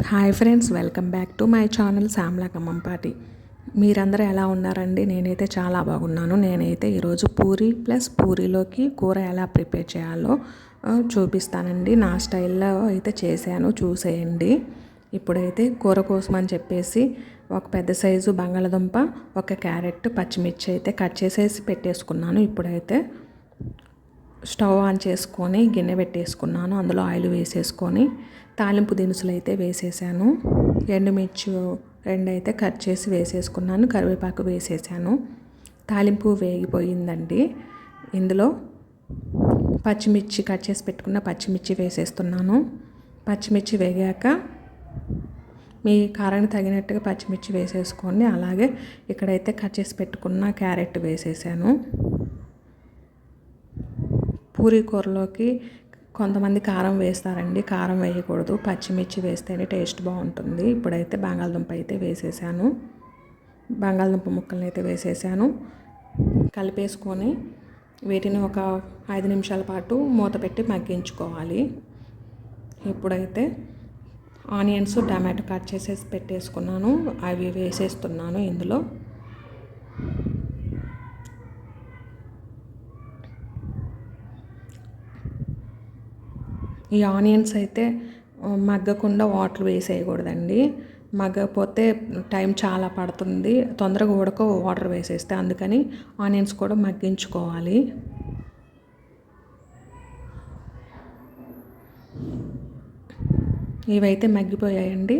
Hi friends, welcome back to my channel Shyamala Khammampati. మీరందరూ ఎలా ఉన్నారండి? నేనైతే చాలా బాగున్నాను. నేనైతే ఈరోజు పూరీలోకి కూర ఎలా ప్రిపేర్ చేయాలో చూపిస్తానండి. నా స్టైల్లో అయితే చేశాను, చూసేయండి. ఇప్పుడైతే కూర కోసం అని చెప్పేసి ఒక పెద్ద సైజు బంగాళదుంప, ఒక క్యారెట్, పచ్చిమిర్చి అయితే కట్ చేసేసి పెట్టేసుకున్నాను. ఇప్పుడైతే స్టవ్ ఆన్ చేసుకొని గిన్నె పెట్టేసుకున్నాను. అందులో ఆయిల్ వేసేసుకొని తాలింపు దినుసులు అయితే వేసేసాను. ఎండుమిర్చి అయితే కట్ చేసి వేసేసుకున్నాను. కరివేపాకు వేసేసాను. తాలింపు వేగిపోయిందండి. ఇందులో పచ్చిమిర్చి కట్ చేసి పెట్టుకున్న పచ్చిమిర్చి వేసేస్తున్నాను. పచ్చిమిర్చి వేగాక మీ కారానికి తగినట్టుగా పచ్చిమిర్చి వేసేసుకోండి. అలాగే ఇక్కడైతే కట్ చేసి పెట్టుకున్న క్యారెట్ వేసేసాను. పూరీ కూరలోకి కొంతమంది కారం వేస్తారండి. కారం వేయకూడదు, పచ్చిమిర్చి వేస్తేనే టేస్ట్ బాగుంటుంది. ఇప్పుడైతే బంగాళదుంప అయితే వేసేసాను. బంగాళదుంప ముక్కల్ని అయితే వేసేసాను. కలిపేసుకొని వీటిని ఒక 5 నిమిషాల పాటు మూత పెట్టి మగ్గించుకోవాలి. ఇప్పుడైతే ఆనియన్స్, టమాటో కట్ చేసేసి పెట్టేసుకున్నాను. అవి వేసేస్తున్నాను ఇందులో. ఈ ఆనియన్స్ అయితే మగ్గకుండా వాటర్ వేసేయకూడదండి. మగ్గకపోతే టైం చాలా పడుతుంది, తొందరగా ఉడకవు వాటర్ వేసేస్తే. అందుకని ఆనియన్స్ కూడా మగ్గించుకోవాలి. ఇవైతే మగ్గిపోయాయండి.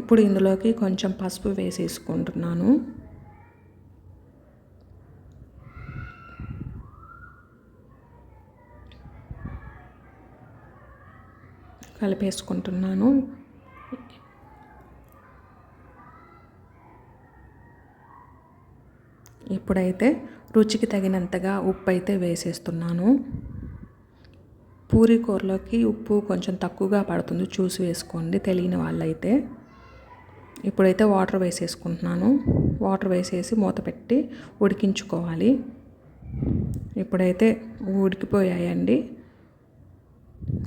ఇప్పుడు ఇందులోకి కొంచెం పసుపు వేసేసుకుంటున్నాను. కలిపేసుకుంటున్నాను. ఇప్పుడైతే రుచికి తగినంతగా ఉప్పు అయితే వేసేస్తున్నాను. పూరీ కూరలోకి ఉప్పు కొంచెం తక్కువగా పడుతుంది, చూసి వేసుకోండి తెలియని వాళ్ళైతే. ఇప్పుడైతే వాటర్ వేసేసుకుంటున్నాను. వాటర్ వేసేసి మూత పెట్టి ఉడికించుకోవాలి. ఇప్పుడైతే ఉడికిపోయాయండి.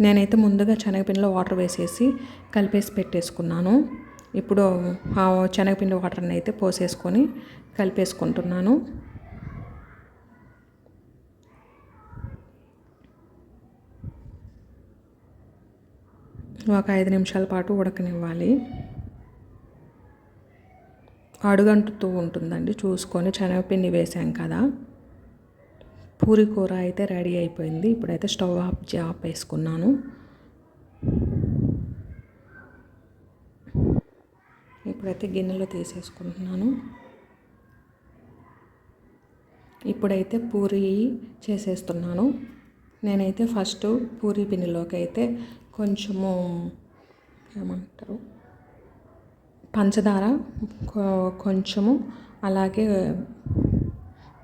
నేనైతే ముందుగా శనగపిండిలో వాటర్ వేసేసి కలిపేసి పెట్టేసుకున్నాను. ఇప్పుడు ఆ శనగపిండి వాటర్ని అయితే పోసేసుకొని కలిపేసుకుంటున్నాను. ఒక 5 నిమిషాల పాటు ఉడకనివ్వాలి. అడుగంటుతూ ఉంటుందండి, చూసుకొని. శనగపిండి వేసాం కదా. పూరీ కూర అయితే రెడీ అయిపోయింది. ఇప్పుడైతే స్టవ్ ఆపేసుకున్నాను. ఇప్పుడైతే గిన్నెలో తీసేసుకుంటున్నాను. ఇప్పుడైతే పూరీ చేసేస్తున్నాను. నేనైతే ఫస్ట్ పూరీ పిండిలోకి అయితే కొంచెము ఏమంటారు పంచదార కొంచెము, అలాగే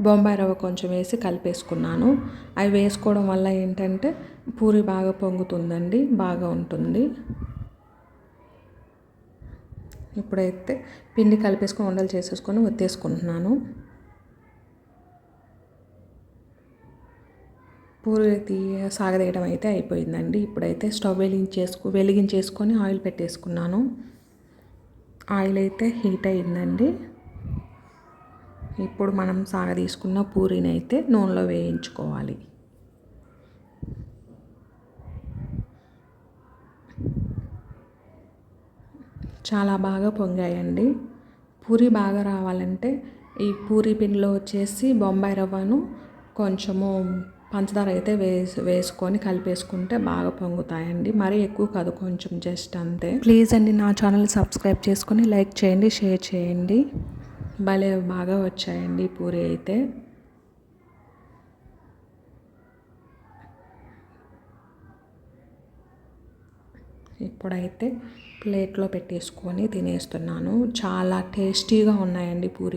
బొంబాయి రవ్వ కొంచెం వేసి కలిపేసుకున్నాను. అవి వేసుకోవడం వల్ల ఏంటంటే పూరి బాగా పొంగుతుందండి, బాగా ఉంటుంది. ఇప్పుడైతే పిండి కలిపేసుకొని ఉండలు చేసేసుకొని ఒత్తేసుకుంటున్నాను. పూరి సాగదీయడం అయితే అయిపోయిందండి. ఇప్పుడైతే స్టవ్ వెలిగించేసుకొని ఆయిల్ పెట్టేసుకున్నాను. ఆయిల్ అయితే హీట్ అయిందండి. ఇప్పుడు మనం సాగదీసుకున్న పూరీని అయితే నూనెలో వేయించుకోవాలి. చాలా బాగా పొంగాయండి. పూరీ బాగా రావాలంటే ఈ పూరీ పిండిలో వచ్చేసి బొంబాయి రవ్వను కొంచెము పంచదార అయితే వేసుకొని కలిపేసుకుంటే బాగా పొంగుతాయండి. మరీ ఎక్కువ కాదు, కొంచెం జస్ట్ అంతే. ప్లీజ్ అండి, నా ఛానల్ సబ్స్క్రైబ్ చేసుకొని లైక్ చేయండి, షేర్ చేయండి. భలే బాగా వచ్చాయండి పూరీ అయితే. ఇప్పుడైతే ప్లేట్లో పెట్టేసుకొని తినేస్తున్నాను. చాలా టేస్టీగా ఉన్నాయండి పూరీ.